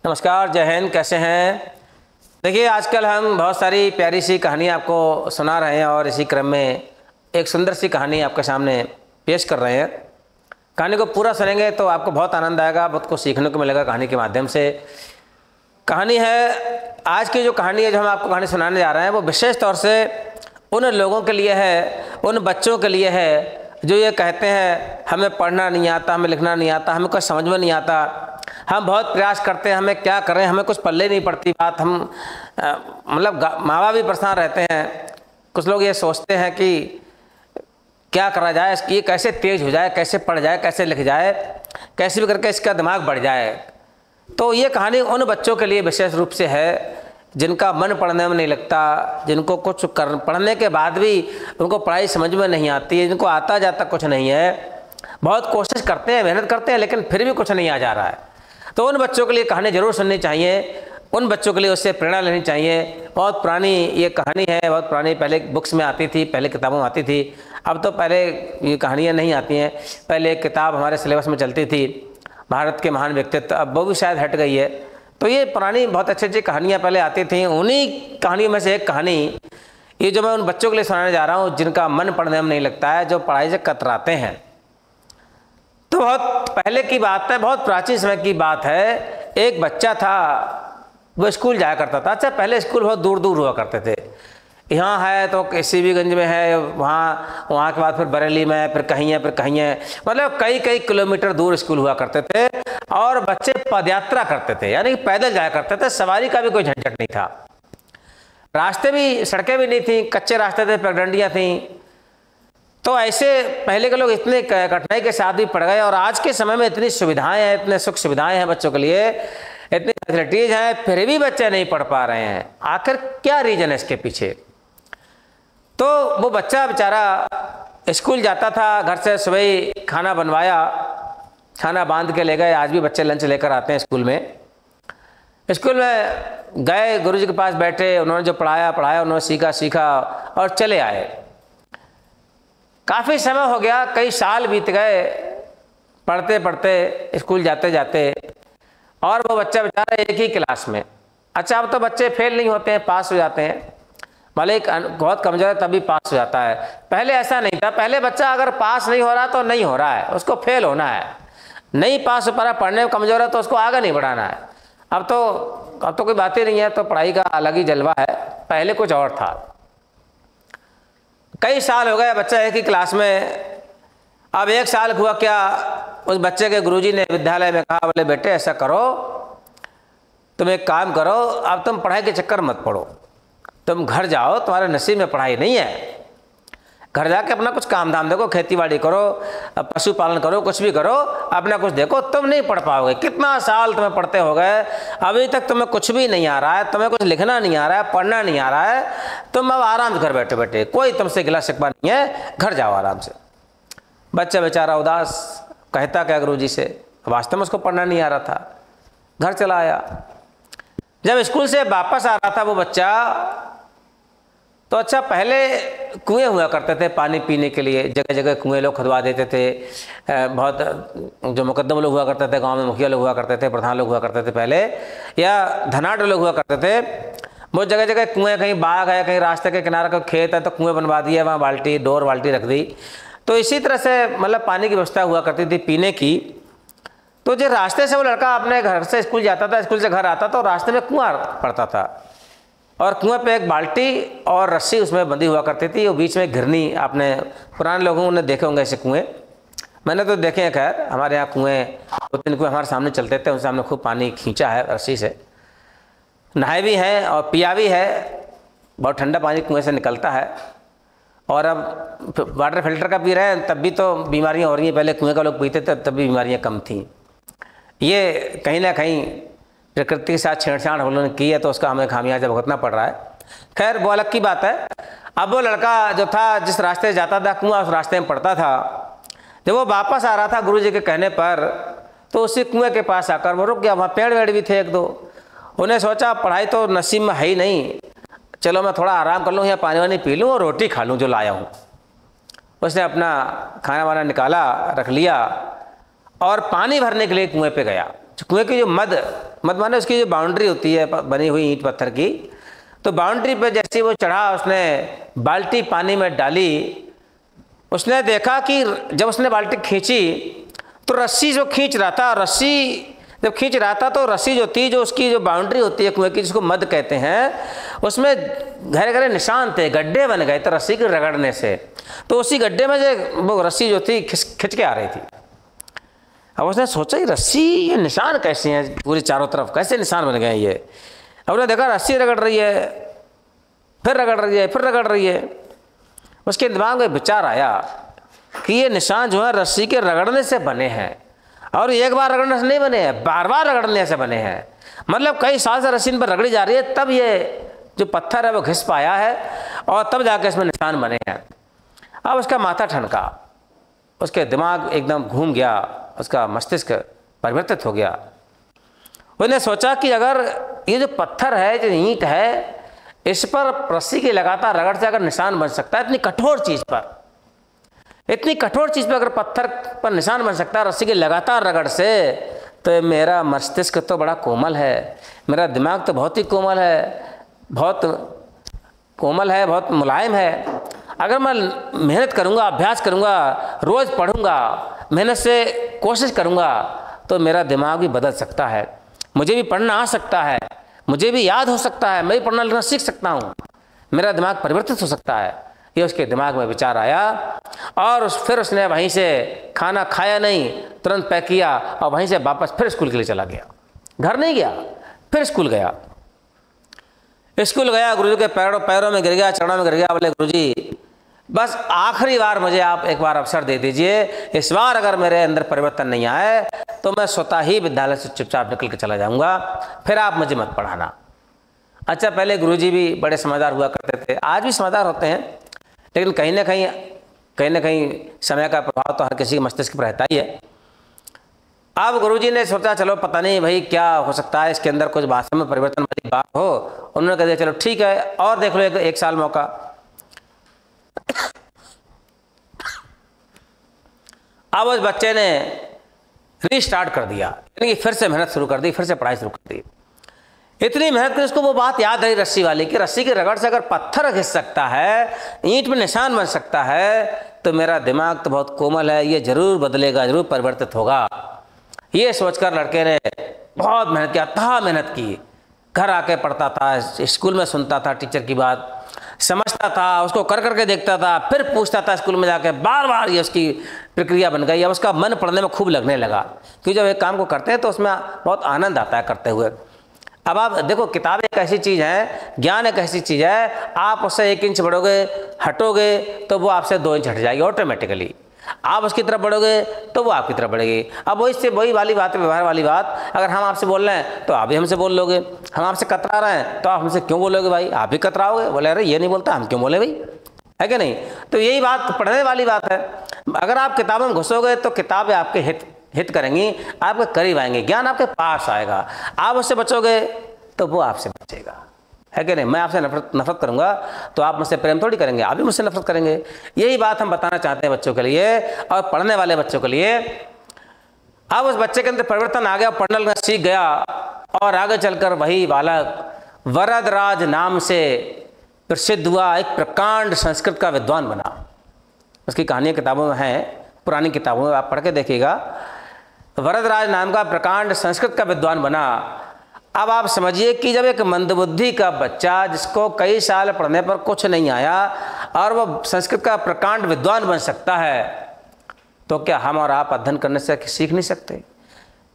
नमस्कार, जय हिंद। कैसे हैं? देखिए, आजकल हम बहुत सारी प्यारी सी कहानी आपको सुना रहे हैं और इसी क्रम में एक सुंदर सी कहानी आपके सामने पेश कर रहे हैं। कहानी को पूरा सुनेंगे तो आपको बहुत आनंद आएगा, बहुत कुछ सीखने को मिलेगा कहानी के माध्यम से। कहानी है, आज की जो कहानी है, जो हम आपको कहानी सुनाने जा रहे हैं, वो विशेष तौर से उन लोगों के लिए है, उन बच्चों के लिए है जो ये कहते हैं हमें पढ़ना नहीं आता, हमें लिखना नहीं आता, हमें कुछ समझ में नहीं आता, हम बहुत प्रयास करते हैं, हमें क्या करें, हमें कुछ पल्ले नहीं पड़ती बात। हम मतलब माँ बाप भी परेशान रहते हैं। कुछ लोग ये सोचते हैं कि क्या करा जाए, ये कैसे तेज हो जाए, कैसे पढ़ जाए, कैसे लिख जाए, कैसे भी करके इसका दिमाग बढ़ जाए। तो ये कहानी उन बच्चों के लिए विशेष रूप से है जिनका मन पढ़ने में नहीं लगता, जिनको कुछ पढ़ने के बाद भी उनको पढ़ाई समझ में नहीं आती है, जिनको आता जाता कुछ नहीं है, बहुत कोशिश करते हैं, मेहनत करते हैं, लेकिन फिर भी कुछ नहीं आ जा रहा है। तो उन बच्चों के लिए कहानी जरूर सुननी चाहिए, उन बच्चों के लिए उससे प्रेरणा लेनी चाहिए। बहुत पुरानी ये कहानी है, बहुत पुरानी, पहले बुक्स में आती थी, पहले किताबों में आती थी। अब तो पहले ये कहानियाँ नहीं आती हैं। पहले एक किताब हमारे सिलेबस में चलती थी, भारत के महान व्यक्तित्व, अब वो भी शायद हट गई है। तो ये पुरानी बहुत अच्छी अच्छी कहानियाँ पहले आती थी। उन्हीं कहानियों में से एक कहानी ये जो मैं उन बच्चों के लिए सुनाने जा रहा हूँ जिनका मन पढ़ने में नहीं लगता है, जो पढ़ाई से कतराते हैं। तो बहुत पहले की बात है, बहुत प्राचीन समय की बात है। एक बच्चा था, वो स्कूल जाया करता था। अच्छा, पहले स्कूल बहुत दूर दूर हुआ करते थे। यहाँ है तो केसीबीगंज में है, वहाँ के बाद फिर बरेली में, फिर कहीं है, फिर कहीं है, मतलब कई कई किलोमीटर दूर स्कूल हुआ करते थे। और बच्चे पदयात्रा करते थे, यानी कि पैदल जाया करते थे। सवारी का भी कोई झंझट नहीं था, रास्ते भी, सड़कें भी नहीं थी, कच्चे रास्ते थे, पगडंडियाँ थीं। तो ऐसे पहले के लोग इतने कठिनाई के साथ भी पड़ गए। और आज के समय में इतनी सुविधाएं हैं, इतने सुख सुविधाएं हैं बच्चों के लिए, इतनी फैसिलिटीज हैं, फिर भी बच्चे नहीं पढ़ पा रहे हैं। आखिर क्या रीजन है इसके पीछे? तो वो बच्चा बेचारा स्कूल जाता था, घर से सुबह ही खाना बनवाया, खाना बांध के ले गए। आज भी बच्चे लंच लेकर आते हैं स्कूल में। स्कूल में गए, गुरुजी के पास बैठे, उन्होंने जो पढ़ाया, उन्होंने सीखा और चले आए। काफ़ी समय हो गया, कई साल बीत गए पढ़ते पढ़ते, स्कूल जाते जाते, और वो बच्चा बेचारा एक ही क्लास में। अच्छा, अब तो बच्चे फेल नहीं होते हैं, पास हो जाते हैं। भले बहुत कमज़ोर है तभी पास हो जाता है। पहले ऐसा नहीं था। पहले बच्चा अगर पास नहीं हो रहा तो नहीं हो रहा है, उसको फेल होना है। नहीं पास हो पा रहा, पढ़ने में कमज़ोर है तो उसको आगे नहीं बढ़ाना है। अब तो कोई बात ही नहीं है। तो पढ़ाई का अलग ही जलवा है, पहले कुछ और था। कई साल हो गए, बच्चा एक ही क्लास में। अब एक साल हुआ क्या, उस बच्चे के गुरुजी ने विद्यालय में कहा, बोले बेटे ऐसा करो, तुम एक काम करो, अब तुम पढ़ाई के चक्कर मत पड़ो, तुम घर जाओ, तुम्हारे नसीब में पढ़ाई नहीं है। घर जाके अपना कुछ काम धाम देखो, खेती बाड़ी करो, पशुपालन करो, कुछ भी करो, अपना कुछ देखो। तुम नहीं पढ़ पाओगे, कितना साल तुम्हें पढ़ते हो गए, अभी तक तुम्हें कुछ भी नहीं आ रहा है, तुम्हें कुछ लिखना नहीं आ रहा है, पढ़ना नहीं आ रहा है। तुम अब आराम से घर बैठे बैठे, कोई तुमसे गिला शिकवा नहीं है, घर जाओ आराम से। बच्चा बेचारा उदास, कहता क्या गुरुजी से, वास्तव में उसको पढ़ना नहीं आ रहा था। घर चला आया। जब स्कूल से वापस आ रहा था वो बच्चा, तो अच्छा, पहले कुएं हुआ करते थे पानी पीने के लिए, जगह जगह कुएं लोग खुदवा देते थे। बहुत जो मुकद्दम लोग हुआ करते थे, गांव में मुखिया लोग हुआ करते थे, प्रधान लोग हुआ करते थे पहले, या धनाढ़ लोग हुआ करते थे। वो जगह जगह कुएं, कहीं बाग है, कहीं रास्ते के किनारे का खेत है तो कुएं बनवा दिए, वहाँ बाल्टी रख दी। तो इसी तरह से मतलब पानी की व्यवस्था हुआ करती थी पीने की। तो जो रास्ते से वो लड़का अपने घर से स्कूल जाता था, स्कूल से घर आता था, और रास्ते में कुआं पड़ता था, और कुएं पे एक बाल्टी और रस्सी उसमें बंधी हुआ करती थी, और बीच में घिरनी। आपने पुराने लोगों ने देखे होंगे ऐसे कुएं, मैंने तो देखे हैं। खैर, हमारे यहाँ कुएं, 2-3 कुएं हमारे सामने चलते थे, उनसे हमने खूब पानी खींचा है रस्सी से, नहाए भी हैं और पिया भी है। बहुत ठंडा पानी कुएं से निकलता है। और अब वाटर फिल्टर का पी रहे हैं, तब भी तो बीमारियाँ हो रही हैं। पहले कुएं का लोग पीते थे, तब भी बीमारियाँ कम थीं। ये कहीं ना कहीं प्रकृति के साथ छेड़छाड़ हम लोगों ने की है, तो उसका हमें खामियाजा भुगतना पड़ रहा है। खैर, वो अलग की बात है। अब वो लड़का जो था, जिस रास्ते जाता था कुआं, उस रास्ते में पड़ता था। जब वो वापस आ रहा था गुरुजी के कहने पर, तो उसी कुएं के पास आकर वो रुक गया। वहाँ पेड़ वेड़ भी थे 1-2। उन्हें सोचा पढ़ाई तो नसीब में है ही नहीं, चलो मैं थोड़ा आराम कर लूँ, या पानी वानी पी लूँ और रोटी खा लूँ जो लाया हूँ। उसने अपना खाना वाना निकाला, रख लिया, और पानी भरने के लिए कुएं पे गया। कुएं की जो मद मद माने उसकी जो बाउंड्री होती है बनी हुई ईंट पत्थर की, तो बाउंड्री पर जैसे वो चढ़ा, उसने बाल्टी पानी में डाली, उसने देखा कि जब उसने बाल्टी खींची तो रस्सी जो खींच रहा था, रस्सी जब खींच रहा था तो रस्सी जो थी, जो उसकी जो बाउंड्री होती है कुएं की, जिसको मद कहते हैं, उसमें गहरे गहरे निशान थे, गड्ढे बन गए थे रस्सी के रगड़ने से। तो उसी गड्ढे में जो वो रस्सी जो थी खिंच के आ रही थी। अब उसने सोचा ये रस्सी, ये निशान कैसे हैं पूरी चारों तरफ, कैसे निशान बन गए ये। अब उसने देखा रस्सी रगड़ रही है, फिर रगड़ रही है, फिर रगड़ रही है। उसके दिमाग में विचार आया कि ये निशान जो है रस्सी के रगड़ने से बने हैं, और एक बार रगड़ने से नहीं बने हैं, बार बार रगड़ने से बने हैं। मतलब कई साल से रस्सी इन पर रगड़ी जा रही है, तब ये जो पत्थर है वो घिस पाया है और तब जाके इसमें निशान बने हैं। अब उसका माथा ठनका, उसके दिमाग एकदम घूम गया, उसका मस्तिष्क परिवर्तित हो गया। उसने सोचा कि अगर ये जो पत्थर है, जो ईंट है, इस पर रस्सी के लगातार रगड़ से अगर निशान बन सकता है, इतनी कठोर चीज़ पर, इतनी कठोर चीज़ पर अगर पत्थर पर निशान बन सकता है रस्सी के लगातार रगड़ से, तो मेरा मस्तिष्क तो बड़ा कोमल है, मेरा दिमाग तो बहुत ही कोमल है, बहुत कोमल है, बहुत मुलायम है। अगर मैं मेहनत करूँगा, अभ्यास करूँगा, रोज़ पढ़ूँगा, मेहनत से कोशिश करूँगा, तो मेरा दिमाग भी बदल सकता है, मुझे भी पढ़ना आ सकता है, मुझे भी याद हो सकता है, मैं भी पढ़ना लिखना सीख सकता हूँ, मेरा दिमाग परिवर्तित हो सकता है। ये उसके दिमाग में विचार आया और फिर उसने वहीं से खाना खाया नहीं, तुरंत पैक किया और वहीं से वापस फिर स्कूल के लिए चला गया। घर नहीं गया, फिर स्कूल गया। स्कूल गया, गुरुजी के पैरों में गिर गया, चरणों में गिर गया, बोले गुरुजी बस आखिरी बार मुझे आप एक बार अवसर दे दीजिए, इस बार अगर मेरे अंदर परिवर्तन नहीं आए तो मैं स्वतः ही विद्यालय से चुपचाप निकल के चला जाऊंगा, फिर आप मुझे मत पढ़ाना। अच्छा, पहले गुरुजी भी बड़े समझदार हुआ करते थे, आज भी समझदार होते हैं, लेकिन कहीं ना कहीं समय का प्रभाव तो हर किसी के मस्तिष्क पर रहता ही है। अब गुरुजी ने सोचा चलो पता नहीं भाई क्या हो सकता है, इसके अंदर कुछ भाषा में परिवर्तन वाली बात हो। उन्होंने कह दिया चलो ठीक है और देख लो एक साल मौका। अब उस बच्चे ने रीस्टार्ट कर दिया, यानी कि फिर से मेहनत शुरू कर दी, फिर से पढ़ाई शुरू कर दी। इतनी मेहनत कर उसको वो बात याद आई रस्सी वाली कि रस्सी के रगड़ से अगर पत्थर घिस सकता है, ईंट में निशान बन सकता है, तो मेरा दिमाग तो बहुत कोमल है, ये जरूर बदलेगा, जरूर परिवर्तित होगा। ये सोचकर लड़के ने बहुत मेहनत किया, अथाह मेहनत की। घर आके पढ़ता था, स्कूल में सुनता था टीचर की बात, समझता था, उसको कर करके देखता था, फिर पूछता था स्कूल में जाके, बार बार ये उसकी प्रक्रिया बन गई। अब उसका मन पढ़ने में खूब लगने लगा, क्योंकि जब एक काम को करते हैं तो उसमें बहुत आनंद आता है करते हुए। अब आप देखो, किताब एक ऐसी चीज़ है, ज्ञान एक ऐसी चीज़ है, आप उससे 1 इंच बढ़ोगे, हटोगे तो वो आपसे 2 इंच हट जाएगी ऑटोमेटिकली। आप उसकी तरफ बढ़ोगे तो वो आपकी तरफ बढ़ेगी। अब वही वाली बात है, व्यवहार वाली बात। अगर हम आपसे बोल रहे हैं तो आप भी हमसे बोल लोगे, हम आपसे कतरा रहे हैं तो आप हमसे क्यों बोलोगे भाई, आप भी कतराओगे, बोले अरे ये नहीं बोलता, हम क्यों बोले भाई, है कि नहीं। तो यही बात पढ़ने वाली बात है। अगर आप किताबों में घुसोगे तो किताबें आपके हित करेंगी, आपके करीब आएंगे, ज्ञान आपके पास आएगा। आप उससे बचोगे तो वो आपसे बचेगा, है कि नहीं। मैं आपसे नफरत करूंगा तो आप मुझसे प्रेम थोड़ी करेंगे, आप भी मुझसे नफरत करेंगे। यही बात हम बताना चाहते हैं बच्चों के लिए और पढ़ने वाले बच्चों के लिए। अब उस बच्चे के अंदर परिवर्तन आ गया, पढ़ना लिखना सीख गया और आगे चलकर वही बालक वरदराज नाम से प्रसिद्ध हुआ, एक प्रकांड संस्कृत का विद्वान बना। उसकी कहानियाँ किताबों में हैं, पुरानी किताबों में आप पढ़ के देखिएगा। वरदराज नाम का प्रकांड संस्कृत का विद्वान बना। अब आप समझिए कि जब एक मंदबुद्धि का बच्चा, जिसको कई साल पढ़ने पर कुछ नहीं आया, और वो संस्कृत का प्रकांड विद्वान बन सकता है, तो क्या हम और आप अध्ययन करने से सीख नहीं सकते?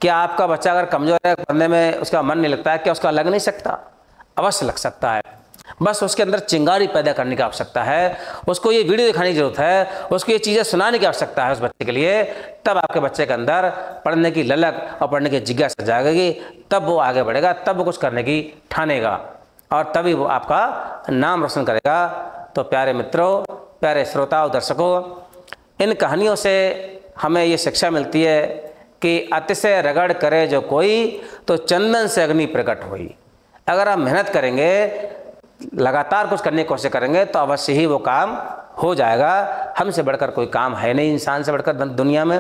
क्या आपका बच्चा अगर कमज़ोर है, पढ़ने में उसका मन नहीं लगता है, क्या उसका लग नहीं सकता? अवश्य लग सकता है। बस उसके अंदर चिंगारी पैदा करने की आवश्यकता है, उसको ये वीडियो दिखाने की जरूरत है, उसको ये चीज़ें सुनाने की आवश्यकता है उस बच्चे के लिए। तब आपके बच्चे के अंदर पढ़ने की ललक और पढ़ने की जिज्ञासा जागेगी, तब वो आगे बढ़ेगा, तब वो कुछ करने की ठानेगा और तभी वो आपका नाम रोशन करेगा। तो प्यारे मित्रों, प्यारे श्रोताओं, दर्शकों, इन कहानियों से हमें ये शिक्षा मिलती है कि अतिशय रगड़ करे जो कोई, तो चंदन से अग्नि प्रकट हुई। अगर आप मेहनत करेंगे, लगातार कुछ करने की कोशिश करेंगे, तो अवश्य ही वो काम हो जाएगा। हमसे बढ़कर कोई काम है नहीं, इंसान से बढ़कर दुनिया में।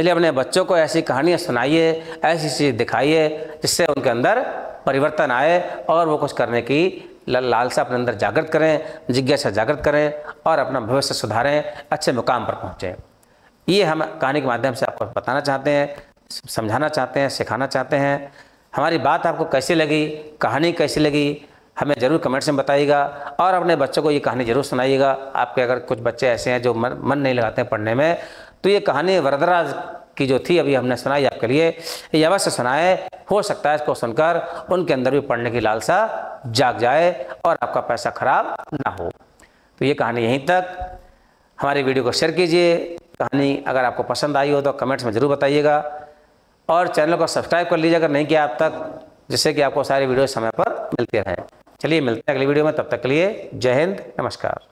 इसलिए अपने बच्चों को ऐसी कहानियाँ सुनाइए, ऐसी चीज़ दिखाइए जिससे उनके अंदर परिवर्तन आए और वो कुछ करने की लालसा अपने अंदर जागृत करें, जिज्ञासा जागृत करें और अपना भविष्य सुधारें, अच्छे मुकाम पर पहुँचें। ये हम कहानी के माध्यम से आपको बताना चाहते हैं, समझाना चाहते हैं, सिखाना चाहते हैं। हमारी बात आपको कैसी लगी, कहानी कैसी लगी, हमें ज़रूर कमेंट्स में बताइएगा और अपने बच्चों को ये कहानी ज़रूर सुनाइएगा। आपके अगर कुछ बच्चे ऐसे हैं जो मन नहीं लगाते हैं पढ़ने में, तो ये कहानी वरदराज की जो थी अभी हमने सुनाई आपके लिए, ये अवश्य सुनाए। हो सकता है इसको सुनकर उनके अंदर भी पढ़ने की लालसा जाग जाए और आपका पैसा खराब ना हो। तो ये कहानी यहीं तक। हमारी वीडियो को शेयर कीजिए। कहानी अगर आपको पसंद आई हो तो कमेंट्स में ज़रूर बताइएगा और चैनल को सब्सक्राइब कर लीजिए अगर नहीं किया आप तक, जिससे कि आपको सारी वीडियो समय पर मिलती रहे। चलिए मिलते हैं अगली वीडियो में, तब तक के लिए जय हिंद, नमस्कार।